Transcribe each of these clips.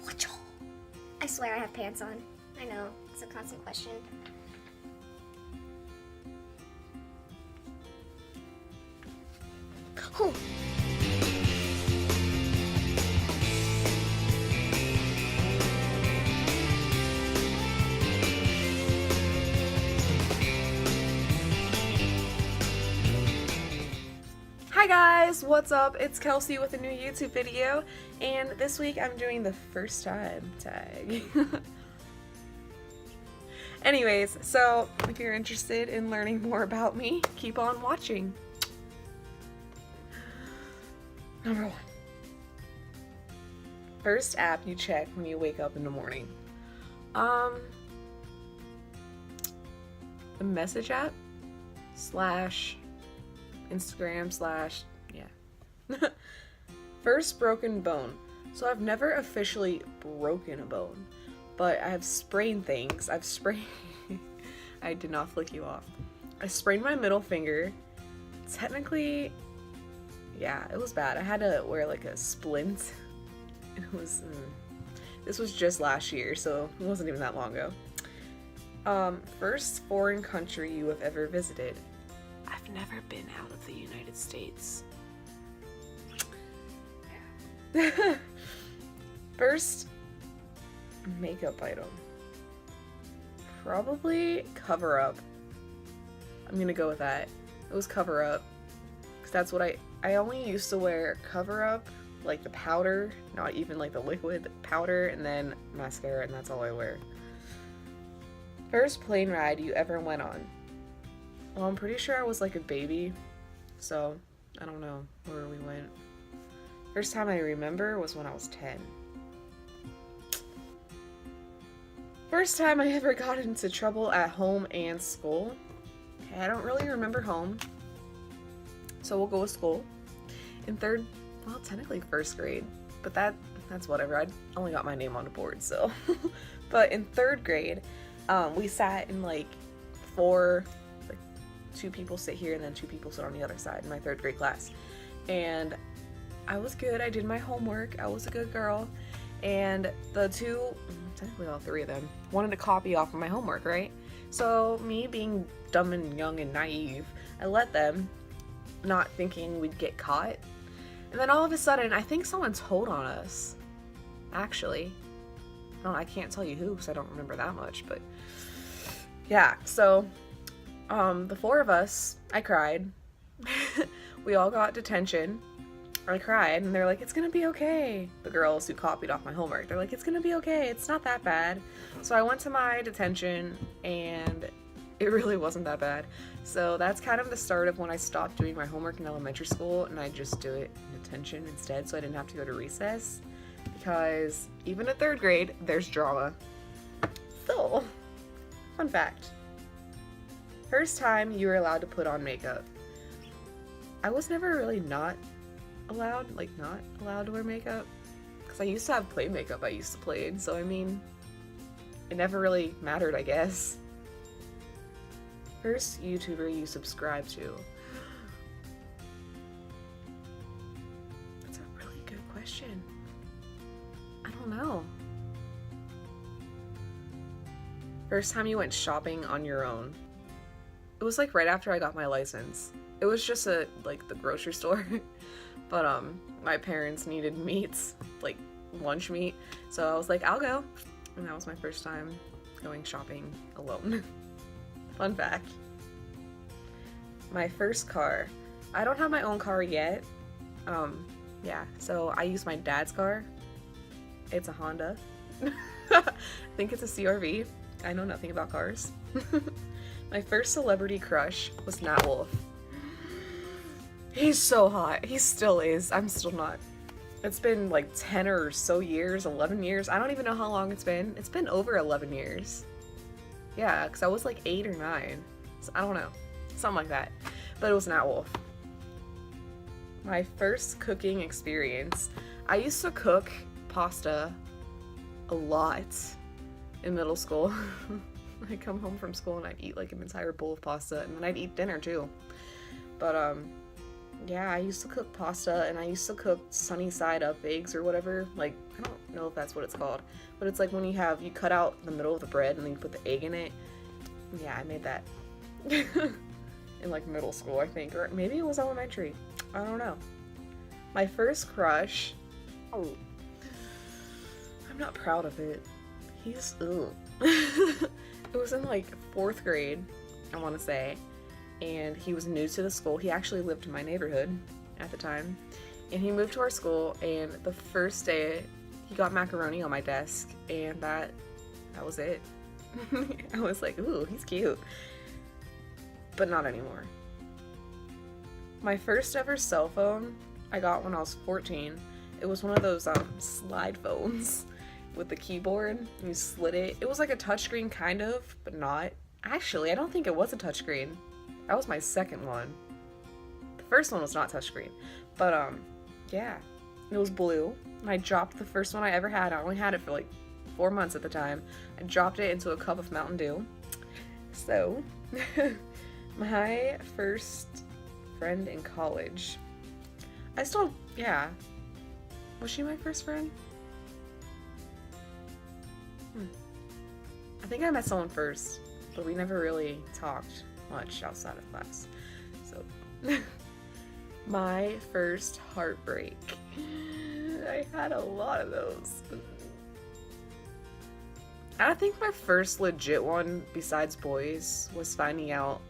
I swear I have pants on. I know, it's a constant question. Oh. Hi guys, what's up? It's Kelsey with a new YouTube video, and this week I'm doing the first time tag. Anyways, so if you're interested in learning more about me, keep on watching. Number 1. First app you check when you wake up in the morning. The message app / Instagram / yeah. First broken bone. So I've never officially broken a bone, but I have sprained things. I've sprained I did not flick you off. I sprained my middle finger. Technically, yeah, it was bad. I had to wear like a splint. It was this was just last year, so it wasn't even that long ago. First foreign country you have ever visited. I've never been out of the United States. Yeah. First makeup item. Probably Cover Up. I'm gonna go with that. It was Cover Up. Because that's what I only used to wear Cover Up, like the powder, not even like the liquid powder, and then mascara, and that's all I wear. First plane ride you ever went on. Well, I'm pretty sure I was like a baby, so I don't know where we went. First time I remember was when I was 10. First time I ever got into trouble at home and school. Okay, I don't really remember home, so we'll go with school. In well, technically first grade, but that's whatever. I only got my name on the board, so. But in third grade, we sat in like 2 people sit here and then 2 people sit on the other side in my third grade class. And I was good. I did my homework. I was a good girl. And the 2, technically all 3 of them, wanted to copy off of my homework, right? So me being dumb and young and naive, I let them, not thinking we'd get caught. And then all of a sudden, I think someone told on us. Actually. I can't tell you who because I don't remember that much, but yeah, so the 4 of us, I cried. We all got detention. I cried, and they're like, it's gonna be okay. The girls who copied off my homework, they're like, it's gonna be okay. It's not that bad. So I went to my detention, and it really wasn't that bad. So that's kind of the start of when I stopped doing my homework in elementary school, and I just do it in detention instead, so I didn't have to go to recess. Because even in third grade, there's drama. So, fun fact. First time you were allowed to put on makeup. I was never really not allowed to wear makeup. Because I used to have play makeup I used to play, so I mean, it never really mattered, I guess. First YouTuber you subscribe to. That's a really good question. I don't know. First time you went shopping on your own. It was like right after I got my license. It was just the grocery store. But my parents needed meats, like lunch meat. So I was like, I'll go. And that was my first time going shopping alone. Fun fact. My first car. I don't have my own car yet. Yeah, so I use my dad's car. It's a Honda. I think it's a CR-V. I know nothing about cars. My first celebrity crush was Nat Wolff. He's so hot. He still is. I'm still not. It's been like 10 or so years, 11 years. I don't even know how long it's been. It's been over 11 years. Yeah, because I was like 8 or 9. So I don't know. Something like that. But it was Nat Wolff. My first cooking experience. I used to cook pasta a lot in middle school. I'd come home from school and I'd eat like an entire bowl of pasta, and then I'd eat dinner too. But yeah, I used to cook pasta, and I used to cook sunny side up eggs or whatever. Like, I don't know if that's what it's called, but it's like when you cut out the middle of the bread and then you put the egg in it. Yeah, I made that in like middle school, I think, or maybe it was elementary. I don't know. My first crush. Oh, I'm not proud of it. He's It was in like 4th grade, I want to say, and he was new to the school. He actually lived in my neighborhood at the time, and he moved to our school, and the first day he got macaroni on my desk, and that was it. I was like, ooh, he's cute. But not anymore. My first ever cell phone I got when I was 14. It was one of those slide phones with the keyboard, and you slid it. It was like a touchscreen kind of, but not. Actually, I don't think it was a touchscreen. That was my second one. The first one was not touchscreen. But yeah. It was blue. And I dropped the first one I ever had. I only had it for like 4 months at the time. I dropped it into a cup of Mountain Dew. So, my first friend in college. Yeah. Was she my first friend? I think I met someone first, but we never really talked much outside of class. So, my first heartbreak. I had a lot of those. I think my first legit one, besides boys, was finding out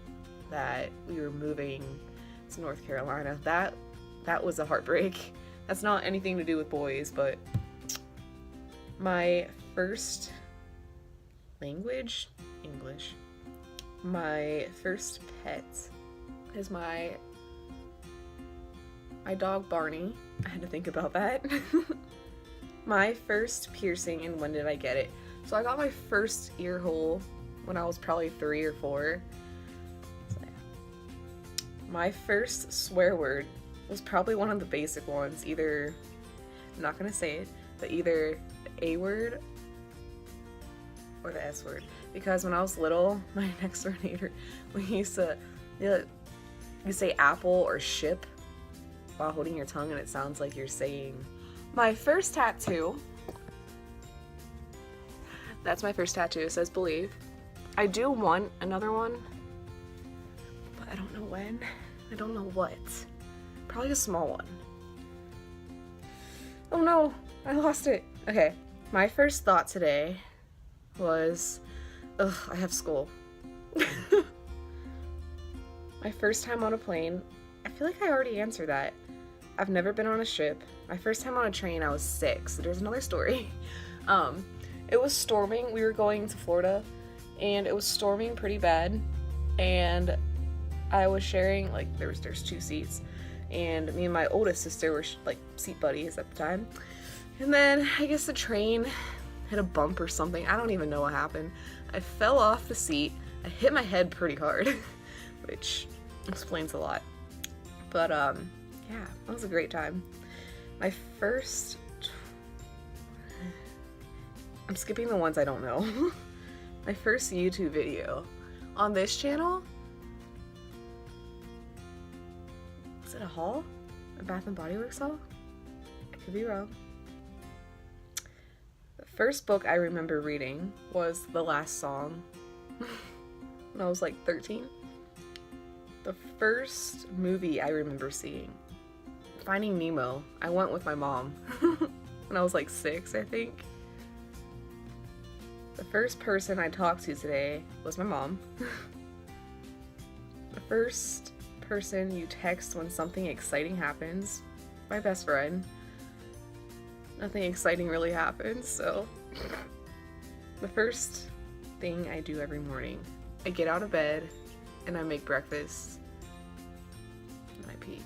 that we were moving to North Carolina. That was a heartbreak. That's not anything to do with boys, but my first language, English. My first pet is my dog Barney. I had to think about that. My first piercing, and when did I get it? So I got my first ear hole when I was probably 3 or 4. So, yeah. My first swear word was probably one of the basic ones. Either, I'm not gonna say it, but either the A word or the S word. Because when I was little, my next door neighbor, we used to, you say apple or ship while holding your tongue, and it sounds like you're saying. My first tattoo. That's my first tattoo. It says believe. I do want another one, but I don't know when. I don't know what. Probably a small one. Oh no, I lost it. Okay, my first thought today was, ugh, I have school. My first time on a plane, I feel like I already answered that. I've never been on a ship. My first time on a train, I was 6. There's another story. It was storming. We were going to Florida, and it was storming pretty bad. And I was sharing, like, there's 2 seats, and me and my oldest sister were like seat buddies at the time. And then I guess the train hit a bump or something. I don't even know what happened. I fell off the seat. I hit my head pretty hard, which explains a lot. But yeah, that was a great time. My first, I'm skipping the ones I don't know. My first YouTube video on this channel. Is it a haul? A Bath and Body Works haul? I could be wrong. The first book I remember reading was The Last Song when I was like 13. The first movie I remember seeing, Finding Nemo. I went with my mom when I was like 6, I think. The first person I talked to today was my mom. The first person you text when something exciting happens, my best friend. Nothing exciting really happens, so. The first thing I do every morning, I get out of bed and I make breakfast and I pee.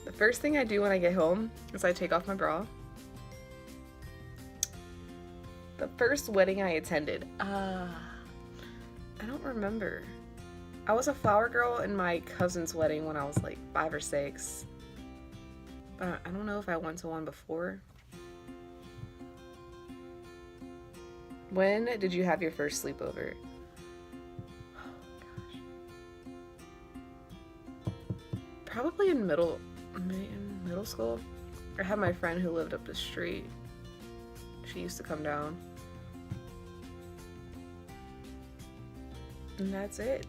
The first thing I do when I get home is I take off my bra. The first wedding I attended, I don't remember. I was a flower girl in my cousin's wedding when I was like 5 or 6. But I don't know if I went to one before. When did you have your first sleepover? Oh gosh. probably in middle school. I had my friend who lived up the street. She used to come down. And that's it.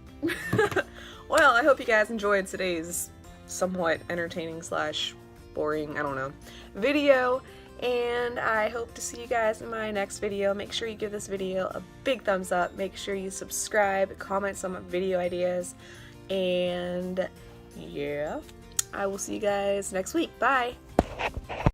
Well, I hope you guys enjoyed today's somewhat entertaining / boring, I don't know, video. And I hope to see you guys in my next video. Make sure you give this video a big thumbs up. Make sure you subscribe, comment some video ideas. And yeah, I will see you guys next week. Bye!